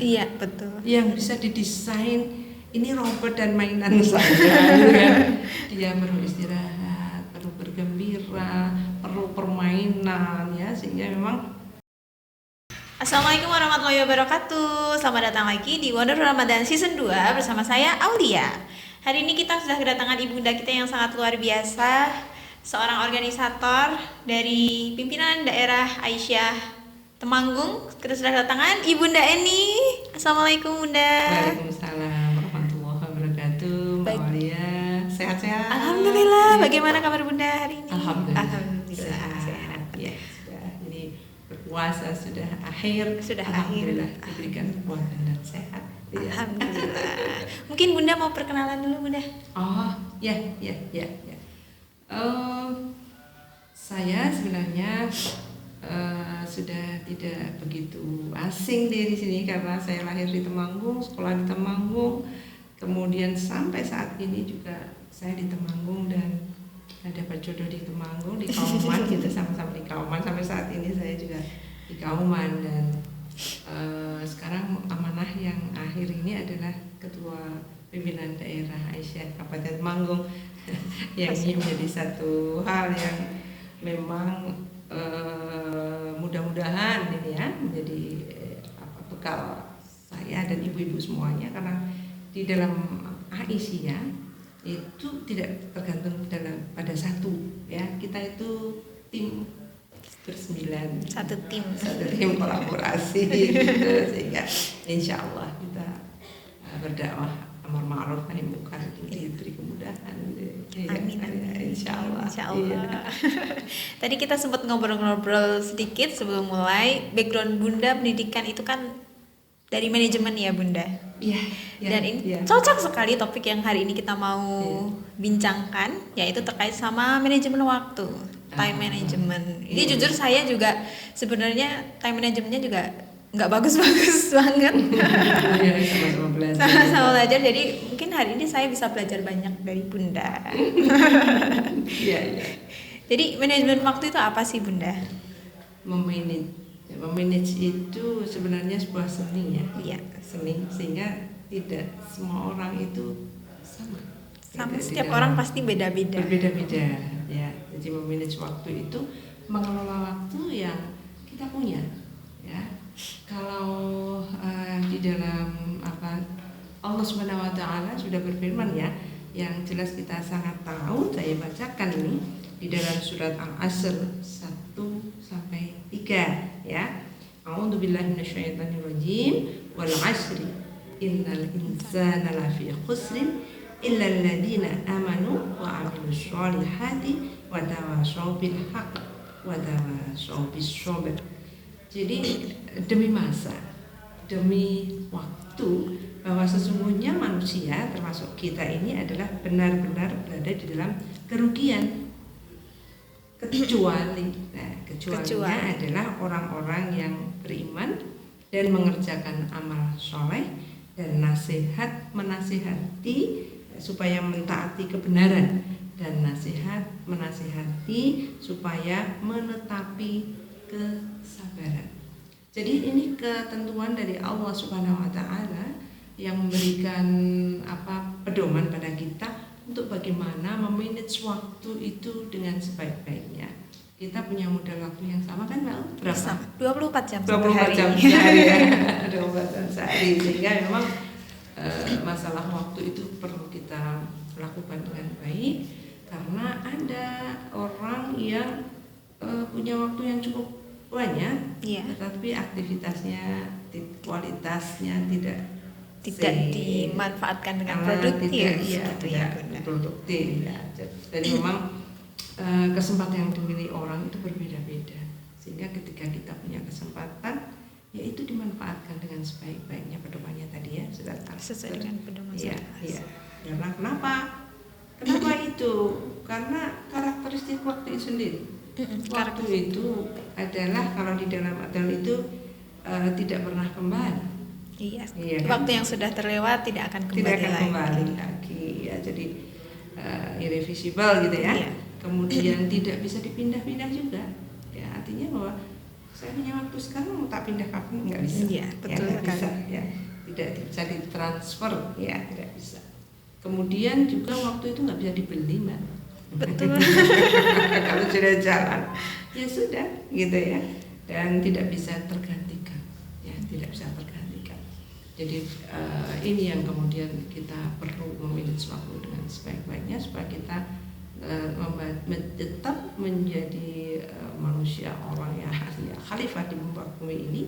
Iya, betul. Yang bisa didesain ini robot dan mainan saja. Ya. Dia perlu istirahat, perlu bergembira, perlu permainan ya, sehingga memang. Assalamualaikum warahmatullahi wabarakatuh. Selamat datang lagi di Wonder Ramadan Season 2 bersama saya Aulia. Hari ini kita sudah kedatangan ibunda kita yang sangat luar biasa, seorang organisator dari pimpinan daerah Aisyah Temanggung. Kita sudah kedatangan Ibunda Eni. Assalamualaikum Bunda. Waalaikumsalam warahmatullahi wabarakatuh. Mbak Aulia, sehat-sehat? Alhamdulillah. Bagaimana kabar Bunda hari ini? Alhamdulillah. Sehat. Ya, sudah. Jadi berpuasa sudah akhir. Alhamdulillah diberikan kekuatan dan sehat. Ya. Alhamdulillah. Mungkin Bunda mau perkenalan dulu Bunda. Oh, ya. Saya sebenarnya sudah tidak begitu asing di sini karena saya lahir di Temanggung, sekolah di Temanggung, kemudian sampai saat ini juga saya di Temanggung dan ada berjodoh di Temanggung, di Kauman gitu, sama-sama di Kauman. Sampai saat ini saya juga di Kauman dan sekarang amanah yang akhir ini adalah Ketua Pimpinan Daerah Aisyah Kabupaten Temanggung. Yang ini menjadi satu hal yang memang mudah-mudahan ini ya menjadi bekal saya dan ibu-ibu semuanya, karena di dalam Aisyah itu tidak tergantung pada satu ya, kita itu tim bersembilan, Satu tim kolaborasi gitu, sehingga insya Allah kita berdakwah amar ma'ruf nahi munkar diberi kemudahan. Amin. Insya Allah. Iya. Tadi kita sempat ngobrol-ngobrol sedikit sebelum mulai. Background Bunda pendidikan itu kan dari manajemen ya Bunda. Iya. Dan ini cocok sekali topik yang hari ini kita mau bincangkan, yaitu terkait sama manajemen waktu, time management. Ini jujur saya juga sebenarnya time managementnya juga nggak bagus-bagus banget. Sama-sama belajar. Sama-sama belajar. Jadi mungkin hari ini saya bisa belajar banyak dari Bunda. Iya. Jadi manajemen waktu itu apa sih Bunda? Memanage itu sebenarnya sebuah seni ya. Iya. Seni, sehingga tidak semua orang itu sama. Setiap orang pasti beda-beda. Berbeda-beda ya. Jadi memanage waktu itu mengelola waktu yang kita punya ya. Kalau di dalam Allah Subhanahu wa taala sudah berfirman ya, yang jelas kita sangat tahu, saya bacakan ini di dalam surat Al-Asr 1 sampai 3 ya. A'udzubillahi minasyaitonirrajim. Wal 'asri innal insana lafi khusrin illa alladziina amanu wa 'amilus sholihati wa tawashaw bil haqq wa tawashaw bis sabr. Jadi demi masa, demi waktu, bahwa sesungguhnya manusia termasuk kita ini adalah benar-benar berada di dalam kerugian. Kecuali adalah orang-orang yang beriman dan mengerjakan amal soleh dan menasihati supaya mentaati kebenaran, dan menasihati supaya menetapi kesabaran. Jadi ini ketentuan dari Allah Subhanahu wa taala yang memberikan pedoman pada kita untuk bagaimana memanage waktu itu dengan sebaik-baiknya. Kita punya modal waktu yang sama kan, Mbak? Berapa? 24 jam 24 jam sehari ya. 24 jam sehari, sehingga memang masalah waktu itu perlu kita lakukan dengan baik, karena ada orang yang punya waktu yang cukup banyak, tetapi aktivitasnya, kualitasnya tidak dimanfaatkan dengan produktif. Produktif ya. Jadi memang kesempatan yang dimiliki orang itu berbeda-beda, sehingga ketika kita punya kesempatan, ya itu dimanfaatkan dengan sebaik-baiknya. Pedomannya tadi ya sudah sesuai dengan pedoman. Iya. Karena kenapa itu? Karena karakteristik waktu itu sendiri. Waktu itu adalah, kalau di dalam aturan itu tidak pernah kembali. Iya kan? Waktu yang sudah terlewat tidak akan kembali lagi. Ya, jadi irreversible gitu ya. Kemudian tidak bisa dipindah-pindah juga. Ya, artinya bahwa saya punya waktu sekarang mau tak pindah kapan, nggak bisa. Iya, betul nggak sekali. bisa, ya. Tidak bisa ditransfer, ya tidak bisa. Kemudian juga waktu itu nggak bisa dibeli, Mbak. Betul. Kalau sudah jalan, ya sudah, gitu ya. Dan tidak bisa tergantikan, ya tidak bisa tergantikan. Jadi ini yang kemudian kita perlu memanage waktu dengan sebaik-baiknya supaya kita tetap menjadi manusia orang yang khalifah di muka bumi ini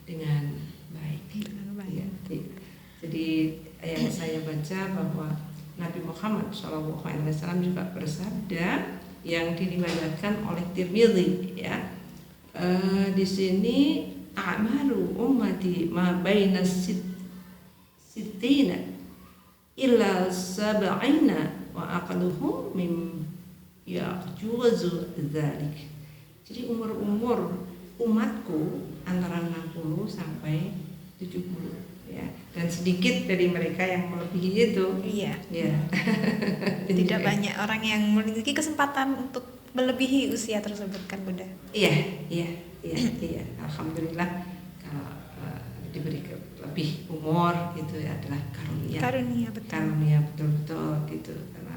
dengan baik. Ya, jadi yang saya baca bahwa Nabi Muhammad SAW juga bersabda yang diriwayatkan oleh Tirmidzi, ya. Di sini a'maru ummati ma baina sittina illa sab'ina wa aqluhum min ya'juzu dzalik. Jadi umur umatku antara 60 sampai 70, ya. Dan sedikit dari mereka yang melebihi itu. Iya. Ya. Tidak banyak orang yang memiliki kesempatan untuk melebihi usia tersebut kan Bunda. Iya. Alhamdulillah kalau diberi lebih umur itu adalah karunia. Karunia, betul. Karunia betul-betul gitu, karena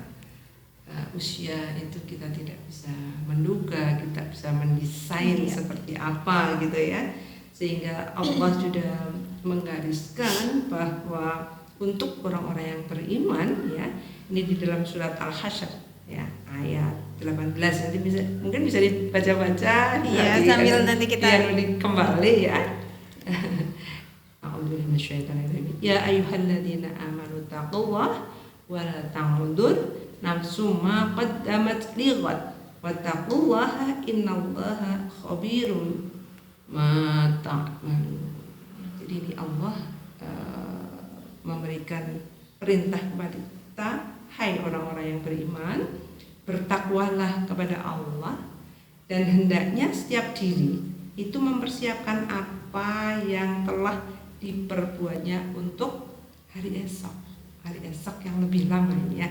usia itu kita tidak bisa menduga, kita bisa mendesain seperti apa gitu ya. Sehingga Allah sudah menggariskan bahwa untuk orang-orang yang beriman, ya, ini di dalam surat Al-Hasyr, ya, ayat 18, nanti mungkin bisa dibaca-baca, iya, sambil nanti kita kembali, ya. A'udzubillahi minasyaitonir rajim. Ya ayyuhalladzina amanu taqullaha wa la ta'udur nafsum ma qaddamat lighad wattaqullaha innallaha khabirum ma ta'malun. Jadi ini Allah memberikan perintah kepada kita, hai orang-orang yang beriman, bertakwalah kepada Allah, dan hendaknya setiap diri itu mempersiapkan apa yang telah diperbuatnya untuk hari esok yang lebih lama ini, ya.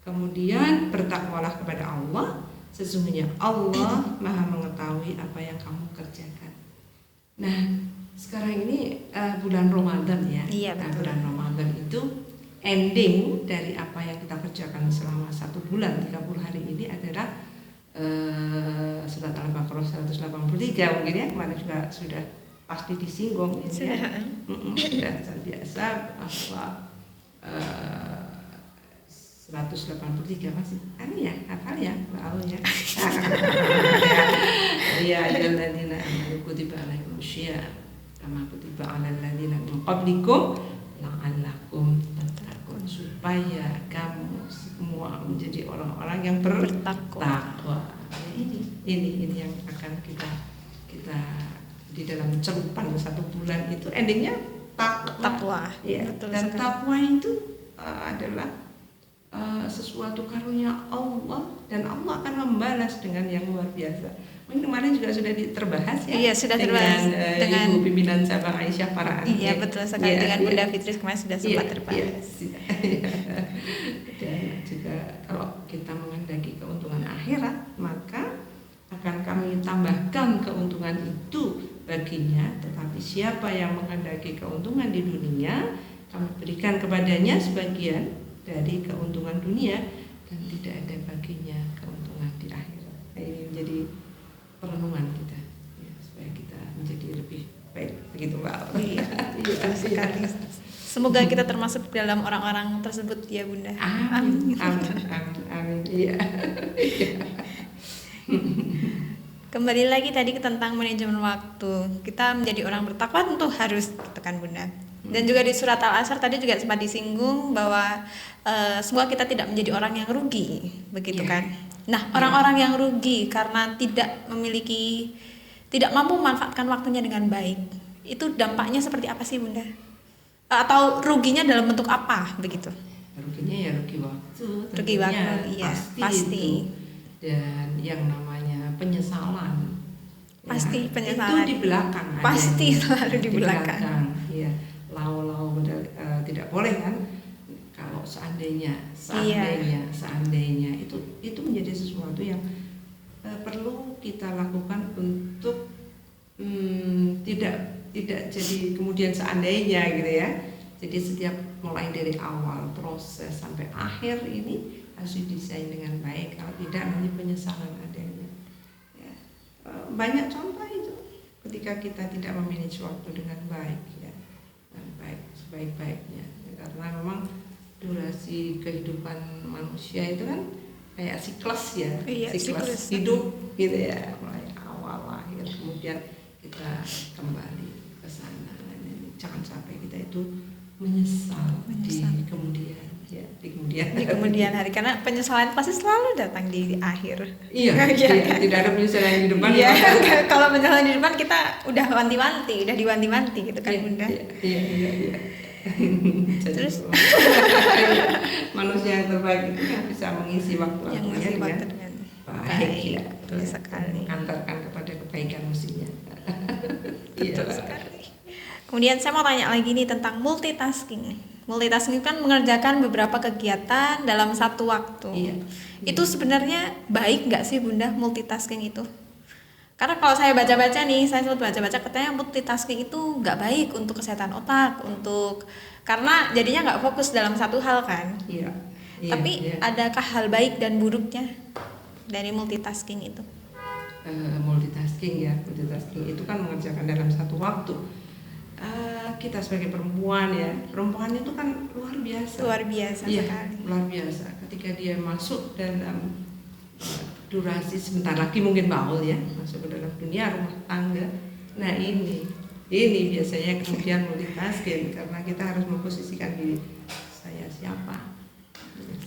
Kemudian bertakwalah kepada Allah, sesungguhnya Allah Maha mengetahui apa yang kamu kerjakan. Nah, sekarang ini bulan Ramadan, ya. Iya, Nah, betul. bulan Ramadan itu ending dari apa yang kita kerjakan selama 1 bulan 30 hari ini adalah surat Al-Baqarah 183 mungkin, ya, kemarin juga sudah pasti disinggung ini, ya. Dan biasa bahwa 183 masih ya, hafal ya, wow, ya. Ya ayyuhalladzina amanu kutiba alaikumus syiyam kama kutiba alal ladzina min qablikum la'allakum tattaqun, supaya kamu semua menjadi orang-orang yang bertakwa. Ini yang akan kita di dalam celupan 1 bulan itu endingnya takwa. Ya, dan takwa itu adalah sesuatu karunia Allah, dan Allah akan membalas dengan yang luar biasa. Mungkin kemarin juga sudah terbahas, ya. Iya, sudah terbahas dengan Ibu pimpinan cabang Aisyah Faraan. Iya, betul sekali, dengan Bunda Fitri kemarin sudah sempat terbahas. Dan juga kalau kita menghendaki keuntungan akhirat, maka akan kami tambahkan keuntungan itu baginya. Tetapi siapa yang menghendaki keuntungan di dunia, kami berikan kepadanya sebagian dari keuntungan dunia, dan tidak ada baginya keuntungan di akhirat. Nah, ini menjadi perenungan kita, ya, supaya kita menjadi lebih baik, begitu, Mbak. Iya, betul sekali. Semoga kita termasuk dalam orang-orang tersebut, ya Bunda. Amin. Iya. Kembali lagi tadi tentang manajemen waktu. Kita menjadi orang bertakwa tentu harus, gitu kan Bunda. Dan juga di surat Al-Asr tadi juga sempat disinggung bahwa semoga kita tidak menjadi orang yang rugi, begitu kan. Nah, orang-orang yang rugi karena tidak mampu memanfaatkan waktunya dengan baik, itu dampaknya seperti apa sih Bunda? Atau ruginya dalam bentuk apa, begitu? Ruginya ya rugi waktu. Rugi waktu, iya, pasti. Dan yang namanya penyesalan, pasti, ya, penyesalan itu di belakang, pasti selalu di belakang. Iya, lau tidak boleh kan. Kalau seandainya itu menjadi sesuatu yang perlu kita lakukan untuk tidak jadi kemudian seandainya gitu ya. Jadi setiap mulai dari awal proses sampai akhir ini harus didesain dengan baik. Kalau tidak nanti penyesalan adanya. Ya. Banyak contoh itu ketika kita tidak memanage waktu dengan baik ya, dengan baik sebaik-baiknya. Ya, karena memang durasi kehidupan manusia itu kan kayak siklus ya, siklus hidup gitu ya, mulai awal lahir kemudian kita kembali ke sana. Jangan sampai kita itu menyesal. Di kemudian ya, di kemudian hari, karena penyesalan pasti selalu datang di akhir. Iya, tidak ada penyesalan di depan. Iya, kalau penyesalan di depan kita udah diwanti-wanti gitu kan Bunda. Iya. Terus manusia yang terbaik itu yang bisa mengisi waktu-waktunya dengan baik ya, betul sekali. Antarkan kepada kebaikan mestinya. Betul sekali. Kemudian saya mau tanya lagi nih tentang multitasking. Multitasking kan mengerjakan beberapa kegiatan dalam satu waktu. Iya. Itu sebenarnya baik nggak sih Bunda multitasking itu? Karena kalau saya baca-baca nih, saya selalu baca-baca katanya multitasking itu nggak baik untuk kesehatan otak, karena jadinya nggak fokus dalam satu hal kan. Iya. Tapi adakah hal baik dan buruknya dari multitasking itu? Multitasking itu kan mengerjakan dalam satu waktu. Kita sebagai perempuan itu kan luar biasa sekali. Luar biasa ketika dia masuk dalam durasi sebentar lagi mungkin baul ya, masuk ke dalam dunia rumah tangga. Nah ini biasanya kemudian multitasking karena kita harus memposisikan diri, saya siapa,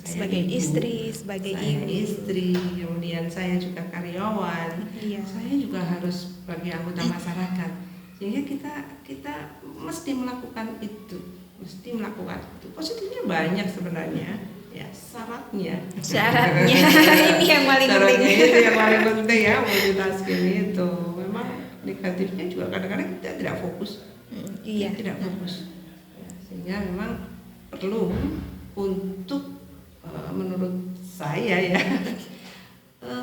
sebagai istri, sebagai istri, kemudian saya juga karyawan, saya juga harus sebagai anggota masyarakat. Sehingga kita mesti melakukan itu. Positifnya banyak sebenarnya, ya syaratnya ini yang paling penting. Itu yang paling penting ya, multitasking itu. Memang negatifnya juga kadang-kadang kita tidak fokus. Tidak fokus. Ya, sehingga memang perlu untuk menurut saya ya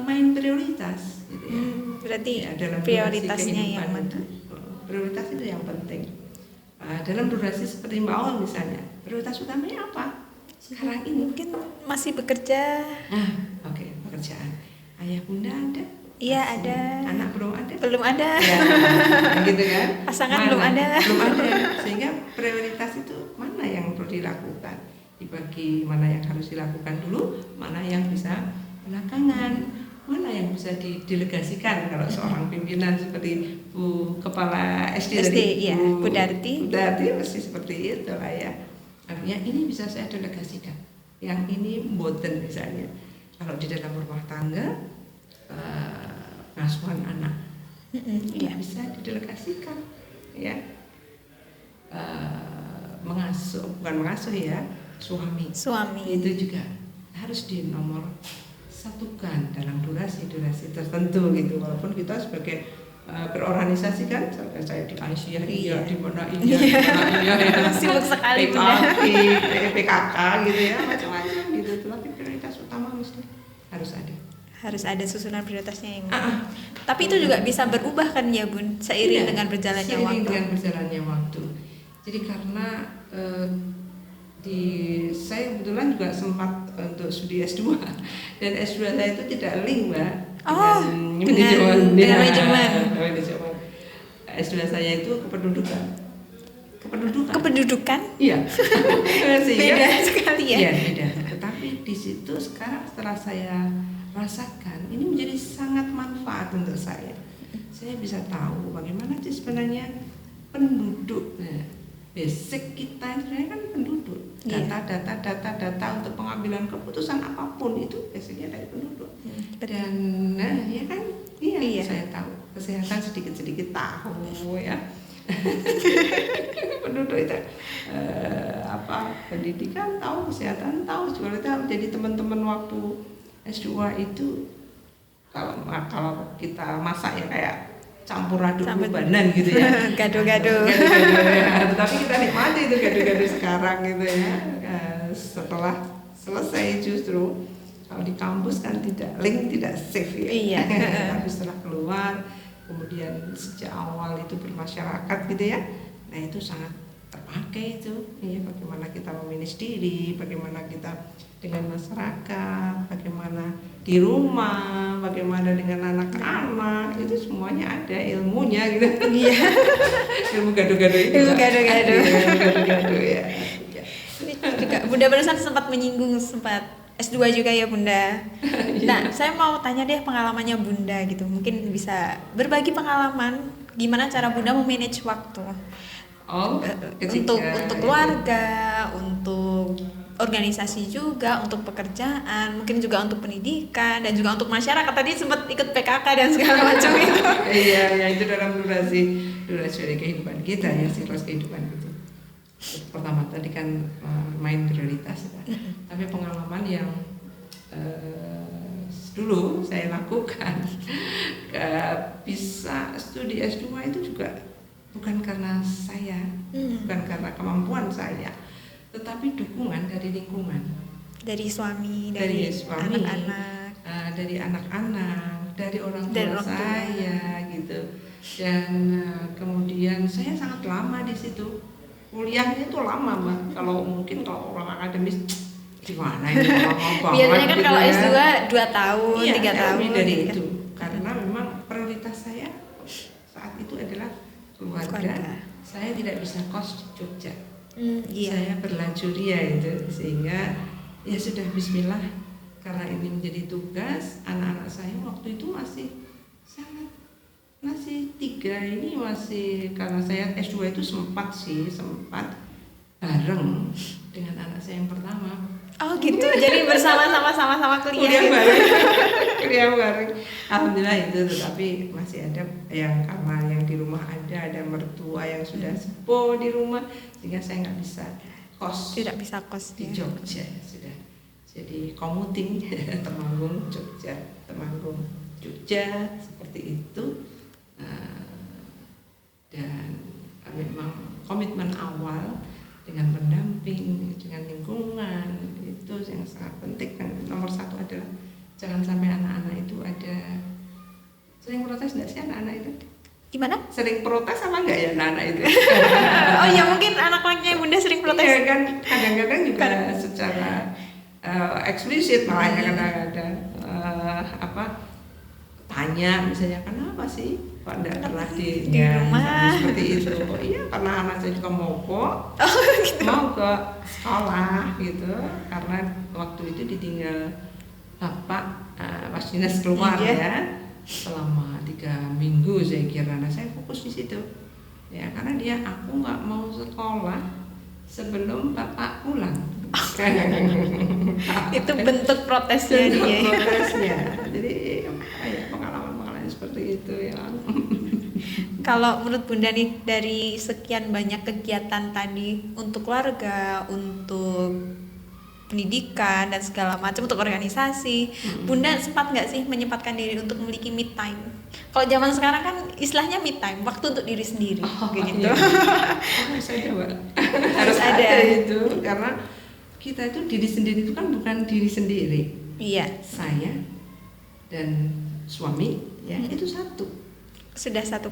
main prioritas gitu ya. Berarti ya, dalam prioritasnya yang mana? Prioritas itu yang penting. Dalam durasi seperti Mbak Awal misalnya, prioritas utamanya apa? Sekarang ini mungkin masih bekerja. Oke, pekerjaan. Ayah bunda ada? Iya ada. Anak belum ada? Belum ada. Ya, gitu kan? Pasangan belum ada. Sehingga prioritas itu mana yang perlu dilakukan? Dibagi mana yang harus dilakukan dulu, mana yang bisa belakangan. Mana yang bisa didelegasikan kalau seorang pimpinan seperti Bu Kepala SD tadi, ya, Bu Darti mesti seperti itu lah ya. Artinya ini bisa saya delegasikan, yang ini mboten misalnya. Kalau di dalam rumah tangga pengasuhan anak, bisa didelegasikan, ya. Bukan mengasuh ya, suami itu juga harus dinomor satukan dalam durasi tertentu gitu. Walaupun kita sebagai berorganisasi kan, saya di Aisyah di mana ya, sibuk sekali PKK gitu ya, macam-macam gitu. Tapi prioritas utama mesti harus ada susunan prioritasnya yang tapi itu juga bisa berubah kan ya Bun, seiring dengan berjalannya waktu. Jadi karena saya kebetulan juga sempat untuk studi S2 dan S2 saya itu tidak link Mbak dengan manajemen. S2 saya itu kependudukan. Iya. Beda sekali ya. Iya, beda. Tetapi di situ sekarang setelah saya rasakan ini menjadi sangat manfaat untuk saya. Saya bisa tahu bagaimana sih sebenarnya penduduk. Basic kita sebenarnya kan penduduk. Data untuk pengambilan keputusan apapun itu basicnya dari penduduk. Dan ya kan, saya tahu kesehatan sedikit tahu ya. Penduduk itu pendidikan tahu, kesehatan tahu. Juga kita jadi teman-teman waktu S2 itu kalau kita masak ya kayak campur aduk banan gitu ya. Gado-gado. Tetapi kita nikmati itu gado-gado sekarang gitu ya. Setelah selesai justru kalau di kampus kan tidak safe ya. Iya. Tapi setelah keluar kemudian sejak awal itu bermasyarakat gitu ya. Nah itu sangat terpakai itu, ya, bagaimana kita memanage diri, bagaimana kita dengan masyarakat, bagaimana di rumah, bagaimana dengan anak-anak, itu semuanya ada ilmunya gitu. Iya. Ilmu gado-gado itu. Ilmu gado-gado. Ilmu gado-gado ya. Ini juga Bunda barusan sempat menyinggung sempat S2 juga ya Bunda. Nah, saya mau tanya deh pengalamannya Bunda gitu. Mungkin bisa berbagi pengalaman gimana cara Bunda memanage waktu. Untuk keluarga, untuk organisasi juga, untuk pekerjaan, mungkin juga untuk pendidikan dan juga untuk masyarakat. Tadi sempat ikut PKK dan segala macam itu. Iya, ya itu dalam durasi dari kehidupan kita ya, siklus kehidupan itu. Pertama tadi kan main prioritas ya. Tapi pengalaman yang dulu saya lakukan bisa studi S2 itu juga bukan karena saya, bukan karena kemampuan saya, tetapi dukungan dari lingkungan, dari suami, dari anak-anak, dari anak-anak, dari orang tua saya gitu. Dan kemudian saya sangat lama di situ. Kuliahnya itu lama Mbak. Kalau orang akademis gimana ini lama banget. Biasanya kan gitu kalau ya. S2 2 tahun, iya, 3 tahun lebih dari gitu. itu. Karena memang prioritas saya saat itu adalah keluarga. Saya tidak bisa kos di Jogja. Iya. Saya berlanjuria itu, sehingga ya sudah bismillah, karena ini menjadi tugas. Anak-anak saya waktu itu masih 3 ini masih, karena saya S2 itu sempat bareng dengan anak saya yang pertama. Oh gitu, jadi sama-sama kuliah kuliah bareng. Alhamdulillah itu, tetapi masih ada yang karena yang di rumah ada mertua yang sudah sepuh di rumah, sehingga saya nggak bisa kos. Tidak bisa kos di Jogja sudah. Jadi commuting Temanggung Jogja, Temanggung Jogja seperti itu. Dan memang komitmen awal dengan pendamping, dengan lingkungan itu yang sangat penting. Dan nomor 1 adalah jangan sampai anak-anak itu ada sering protes nggak sih anak-anak itu? Gimana? Sering protes apa enggak ya anak-anak itu? Oh ya mungkin anak-anaknya Bunda sering protes. Iya kan kadang-kadang juga secara eksplisit malah kadang-kadang tanya misalnya kenapa sih kok enggak pernah di rumah seperti itu. Oh iya karena anak saya juga mogok, gitu. mau ke sekolah gitu, karena waktu itu ditinggal bapak pas dinas keluar ya selama 3 minggu saya kira. Nah saya fokus di situ ya, karena aku nggak mau sekolah sebelum bapak pulang. Itu bentuk protesnya dia. Protesnya. Jadi pengalaman seperti itu ya. Kalau menurut Bunda nih, dari sekian banyak kegiatan tadi untuk keluarga, untuk pendidikan dan segala macam, untuk organisasi, Bunda sempat nggak sih menyempatkan diri untuk memiliki me time? Kalau zaman sekarang kan istilahnya me time, waktu untuk diri sendiri, gitu. Iya. Harus ada, Mbak. Harus ada itu, karena kita itu diri sendiri itu kan bukan diri sendiri. Iya. Saya dan suami ya itu sudah satu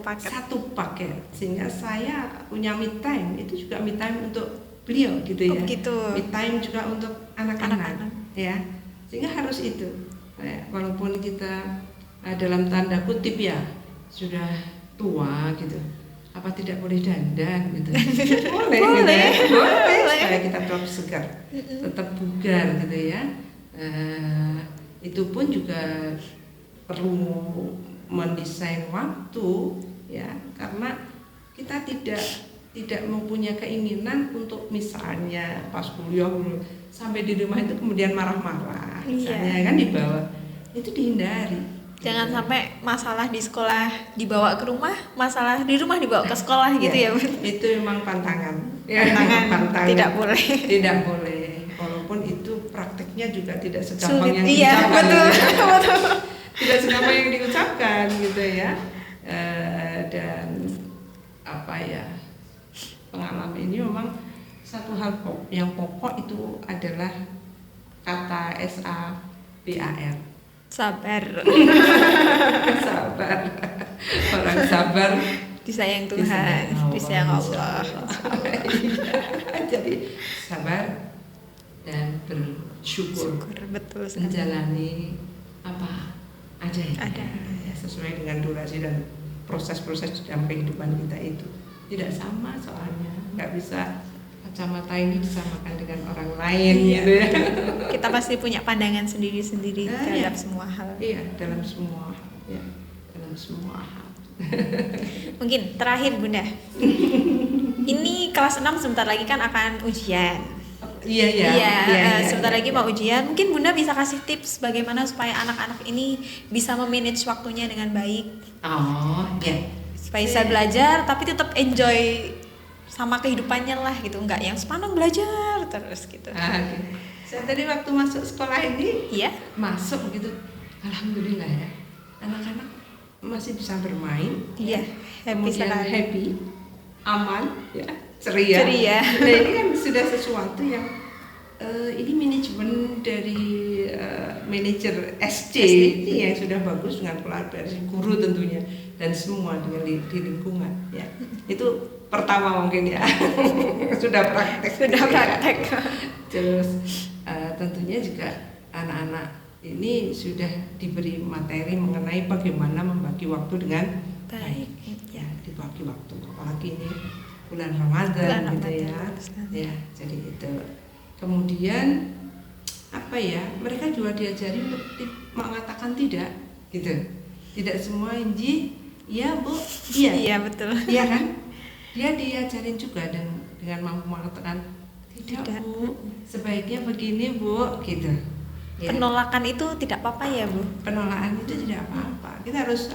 paket, sehingga saya punya me time itu juga me time untuk beliau gitu ya. Gitu. Me time juga untuk anak-anak ya, sehingga harus itu ya, walaupun kita dalam tanda kutip ya sudah tua gitu, apa tidak boleh dandan gitu. boleh gitu ya. boleh supaya kita tetap segar, tetap bugar gitu ya. Itu pun juga perlu mendesain waktu ya, karena kita tidak mempunyai keinginan untuk misalnya pas kuliah sampai di rumah itu kemudian marah-marah misalnya kan dibawa, itu dihindari. Jangan sampai masalah di sekolah dibawa ke rumah, masalah di rumah dibawa ke sekolah gitu ya, Bu. Itu memang pantangan. Pantangan. Tidak boleh. Tidak boleh. Walaupun itu prakteknya juga tidak segampang yang iya, diucapkan. betul. Tidak segampang yang diucapkan gitu ya. Dan apa ya, pengalaman ini memang satu hal yang pokok itu adalah kata SABAR. Sabar. Sabar. Orang sabar disayang Tuhan, disayang Allah. Jadi sabar dan bersyukur, Betul sekali. menjalani apa adanya, Ada. ya, sesuai dengan durasi dan proses-proses dalam kehidupan kita itu tidak sama soalnya, nggak bisa kacamata ini disamakan dengan orang lain gitu ya. Kita pasti punya pandangan sendiri-sendiri terhadap iya. semua hal. Iya, dalam semua ya, dalam semua hal. Mungkin terakhir Bunda. Ini kelas 6 sebentar lagi kan akan ujian. Iya. Sebentar lagi mau ujian. Mungkin Bunda bisa kasih tips bagaimana supaya anak-anak ini bisa memanage waktunya dengan baik. Oh, ya. Supaya bisa belajar tapi tetap enjoy sama kehidupannya lah gitu, enggak yang sepanjang belajar terus gitu. Okay. Saya tadi waktu masuk sekolah ini, Iya. masuk gitu, alhamdulillah ya, anak-anak masih bisa bermain, Iya, happy kemudian sekali. happy, aman, ya, ceria. Nah ini kan sudah sesuatu yang ini manajemen dari manajer SC ini yang sudah bagus dengan kolaborasi guru tentunya dan semua dengan di lingkungan ya. Itu pertama mungkin ya. Sudah praktek. Terus tentunya juga anak-anak ini sudah diberi materi mengenai bagaimana membagi waktu dengan baik. Ya, dibagi waktu. Apalagi ini bulan Ramadan gitu ya. Ya, jadi itu. Kemudian apa ya? Mereka juga diajari untuk mengatakan tidak, gitu. Tidak semua Inji, iya Bu, iya. Iya betul. Iya kan? Dia diajarin juga dengan mampu mengatakan tidak Bu, sebaiknya begini Bu, gitu. Ya. Penolakan itu tidak apa-apa ya Bu? Penolakan itu tidak apa-apa. Kita harus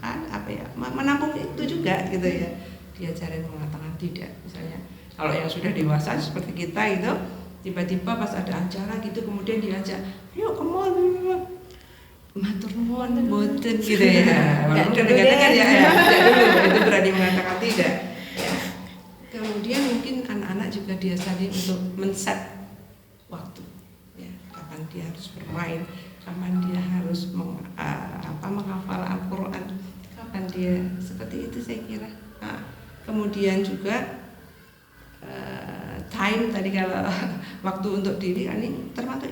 apa ya? Menampung itu juga gitu ya. Diajarin mengatakan tidak. Misalnya kalau yang sudah dewasa seperti kita itu, tiba-tiba pas ada acara gitu kemudian diajak, "Yuk ke mall." Matur nuwun boten gitu ya. Walaupun kadang-kadang kan ya, tidak dulu itu berani mengatakan tidak. Ya. Kemudian mungkin anak-anak juga diajari untuk men-set waktu. Ya, kapan dia harus bermain, kapan dia harus menghafal Al-Qur'an, kapan dia seperti itu saya kira. Nah, kemudian juga time tadi kalau waktu untuk diri kan ini termasuk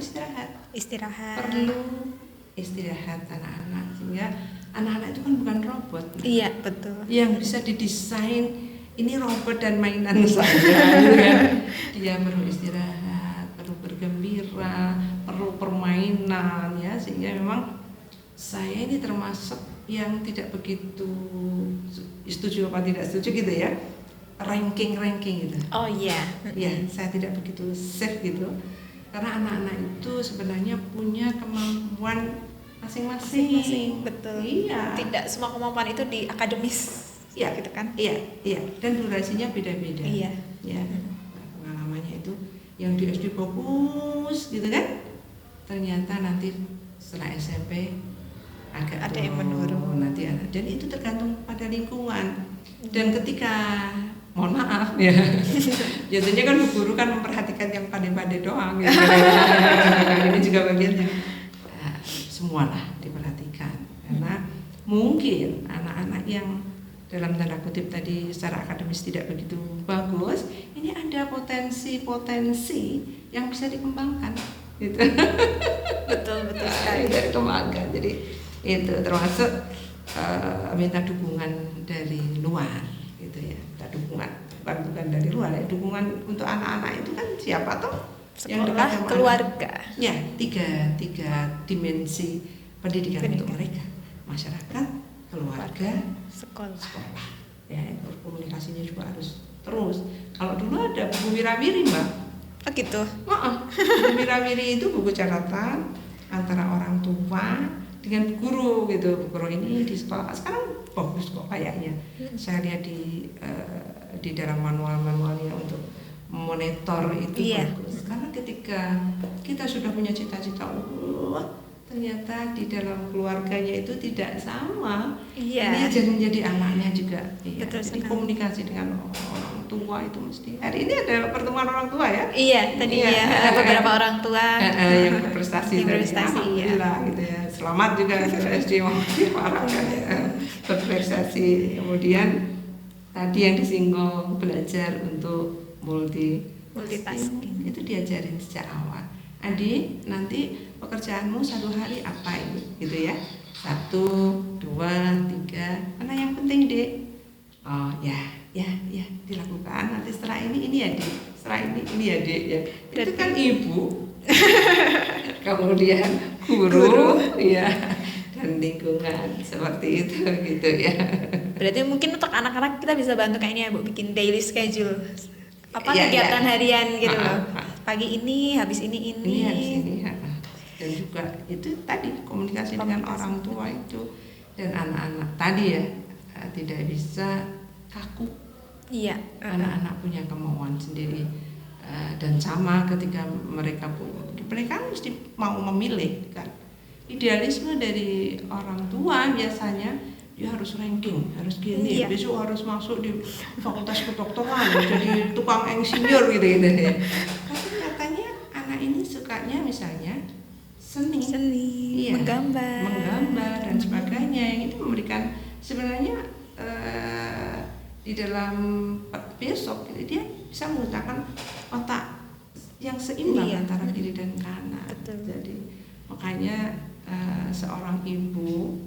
istirahat. Perlu istirahat anak-anak sehingga anak-anak itu kan bukan robot. Iya betul. Yang bisa didesain ini robot dan mainan saja. Kan? Dia perlu istirahat, perlu bergembira, perlu permainan ya sehingga memang saya ini termasuk yang tidak begitu setuju apa tidak setuju gitu ya. Ranking gitu. Oh iya. Ya, saya tidak begitu safe gitu. Karena anak-anak itu sebenarnya punya kemampuan masing-masing. Betul. Iya. Tidak semua kemampuan itu di akademis. Iya, gitu kan? Iya. Dan durasinya beda-beda. Iya. Ya. Pengalamannya itu yang di SD bagus gitu kan. Ternyata nanti setelah SMP agak ada yang menurun. Nanti ada. Dan itu tergantung pada lingkungan. Dan ketika mohon maaf ya, biasanya kan guru kan memperhatikan yang pandai-pandai doang gitu. Ini juga bagiannya semualah diperhatikan karena mungkin anak-anak yang dalam tanda kutip tadi secara akademis tidak begitu bagus, ini ada potensi yang bisa dikembangkan gitu. Betul sekali. Bisa dikembangkan. Jadi itu termasuk minta dukungan dari luar gitu ya. Minta dukungan bukan dari luar ya, dukungan untuk anak-anak itu kan siapa toh? Yang dekat sama keluarga. Ya, tiga dimensi pendidikan untuk mereka. Masyarakat, keluarga, sekolah. Ya, komunikasinya juga harus terus. Kalau dulu ada buku Wirawiri, Mbak. Oh gitu. Buku Wirawiri itu buku catatan antara orang tua dengan guru gitu. Guru ini di sekolah sekarang bagus kok kayaknya. Saya lihat di dalam manual-manualnya untuk monitor itu bagus. Karena ketika kita sudah punya cita-cita, ternyata di dalam keluarganya itu tidak sama. Ini jadi anaknya juga. Iya. Jadi komunikasi dengan orang tua itu mesti. Hari ini ada pertemuan orang tua ya? Iya, tadi ya beberapa orang tua yang berprestasi, alhamdulillah gitu ya. Selamat juga SD maupun para berprestasi. Kemudian tadi yang disinggung belajar untuk multitasking itu diajarin sejak awal. Adi, nanti pekerjaanmu satu hari apa ini, gitu ya? 1, 2, 3. Mana yang penting, Dek? Oh ya, dilakukan. Nanti setelah ini ya, Dek. Setelah ini ya, Dek. Ya. Itu kan ibu. Kemudian guru, ya, dan lingkungan seperti itu, gitu ya. Berarti mungkin untuk anak-anak kita bisa bantu kayak ini ya, Bu, bikin daily schedule. Kegiatan harian gitu loh. Pagi ini, habis ini. Habis ini. Dan juga itu tadi komunikasi dengan orang tua itu, dan anak-anak tadi ya tidak bisa kaku. Iya. Anak-anak punya kemauan sendiri, dan sama ketika mereka mesti mau memilih kan. Idealisme dari orang tua biasanya dia harus ranking, harus gini, besok harus masuk di fakultas kedokteran, jadi tukang insinyur gitu ya. Tapi katanya anak ini sukanya misalnya seni, iya, menggambar dan sebagainya. Yang itu memberikan sebenarnya di dalam besok gitu, dia bisa menggunakan otak yang seimbang antara kiri dan kanan. Betul. Jadi makanya seorang ibu,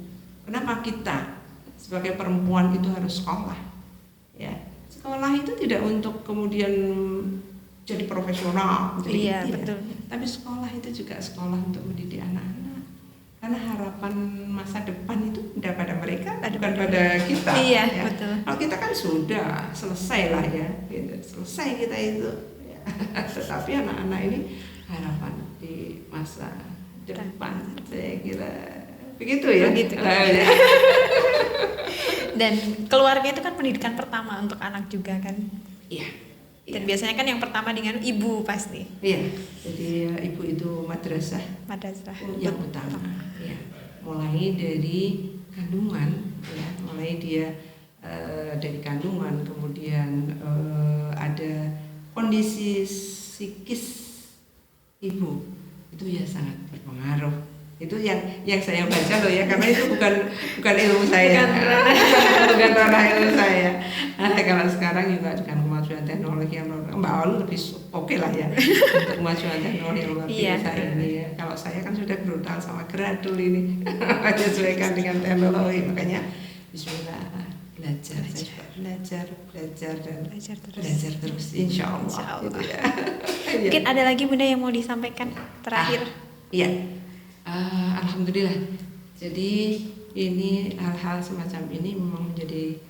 kenapa kita sebagai perempuan itu harus sekolah? Ya, sekolah itu tidak untuk kemudian jadi profesional, iya, betul. Tapi sekolah itu juga sekolah untuk mendidik anak-anak. Karena harapan masa depan itu tidak pada mereka, bukan pada kita. Iya, ya. Betul. Kalau kita kan sudah selesai lah ya, gitu. Selesai kita itu. Ya. Tetapi anak-anak ini harapan di masa depan, saya kira begitu ya. Begitu. Ya. Dan keluarga itu kan pendidikan pertama untuk anak juga kan. Iya. Dan biasanya kan yang pertama dengan ibu pasti. Iya. Jadi ibu itu madrasah yang utama. Ya. Mulai dari kandungan, ya. Mulai dia dari kandungan, kemudian ada kondisi psikis ibu itu ya sangat berpengaruh. Itu yang saya baca loh ya, karena itu bukan ilmu saya, bukan ranah ilmu saya. Kalau sekarang juga dengan kemajuan teknologi yang Mbak Olu lebih oke lah ya untuk kemajuan teknologi yang luar biasa ini ya. Kalau saya kan sudah brutal sama geradul ini, menyesuaikan dengan teknologi, makanya Bismillah, belajar terus, insya Allah. Gitu ya. Mungkin ada lagi Bunda yang mau disampaikan terakhir? Iya. Alhamdulillah. Jadi ini hal-hal semacam ini memang menjadi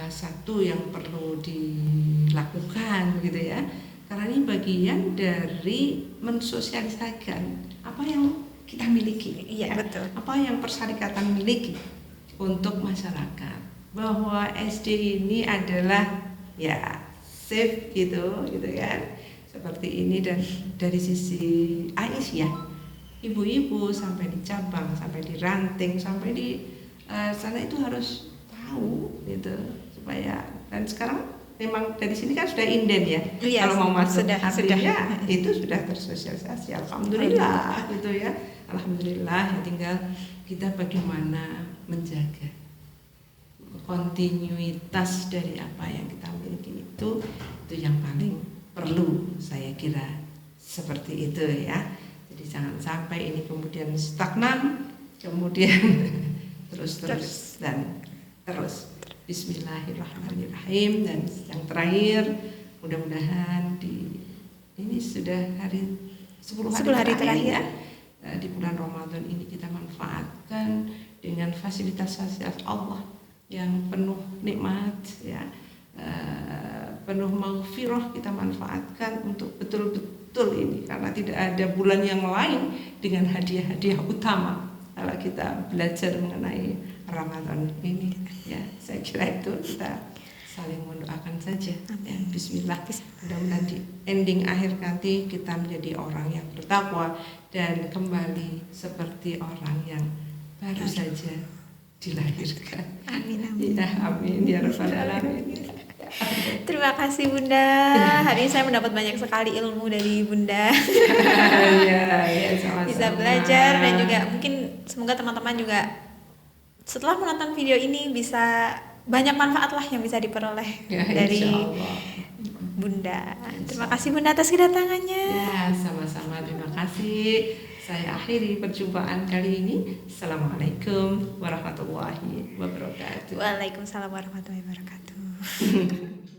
satu yang perlu dilakukan gitu ya. Karena ini bagian dari mensosialisasikan apa yang kita miliki. Iya, betul. Apa yang Persyarikatan miliki untuk masyarakat. Bahwa SD ini adalah ya safe gitu kan. Seperti ini, dan dari sisi Aisyah, ibu-ibu sampai di cabang, sampai di ranting, sampai di sana itu harus tahu gitu, supaya, dan sekarang memang dari sini kan sudah inden ya. Iya, kalau mau masuk sudah. itu sudah tersosialisasi, alhamdulillah gitu ya. Alhamdulillah, ya tinggal kita bagaimana menjaga kontinuitas dari apa yang kita miliki itu yang paling perlu, saya kira seperti itu ya. Jadi jangan sampai ini kemudian stagnan, kemudian terus dan terus. Bismillahirrahmanirrahim. Dan yang terakhir, mudah-mudahan ini sudah 10 hari terakhir ya. Di bulan Ramadan ini kita manfaatkan dengan fasilitas Allah yang penuh nikmat ya, penuh maghfirah, kita manfaatkan untuk betul-betul ini, karena tidak ada bulan yang lain dengan hadiah-hadiah utama kalau kita belajar mengenai Ramadan ini ya. Saya kira itu kita saling mendoakan saja ya. Bismillah, mudah-mudahan di ending akhir nanti kita menjadi orang yang bertakwa dan kembali seperti orang yang baru saja dilahirkan. Amin, amin. Ya, amin ya rabbal alamin. Terima kasih Bunda. Hari ini saya mendapat banyak sekali ilmu dari Bunda. Ya, sama-sama. Bisa belajar dan juga mungkin semoga teman-teman juga setelah menonton video ini bisa banyak manfaat lah yang bisa diperoleh Ya, dari insyaallah. Bunda. Terima kasih Bunda atas kedatangannya. Ya, sama-sama. Terima kasih. Saya akhiri perjumpaan kali ini. Assalamualaikum warahmatullahi wabarakatuh. Waalaikumsalam warahmatullahi wabarakatuh.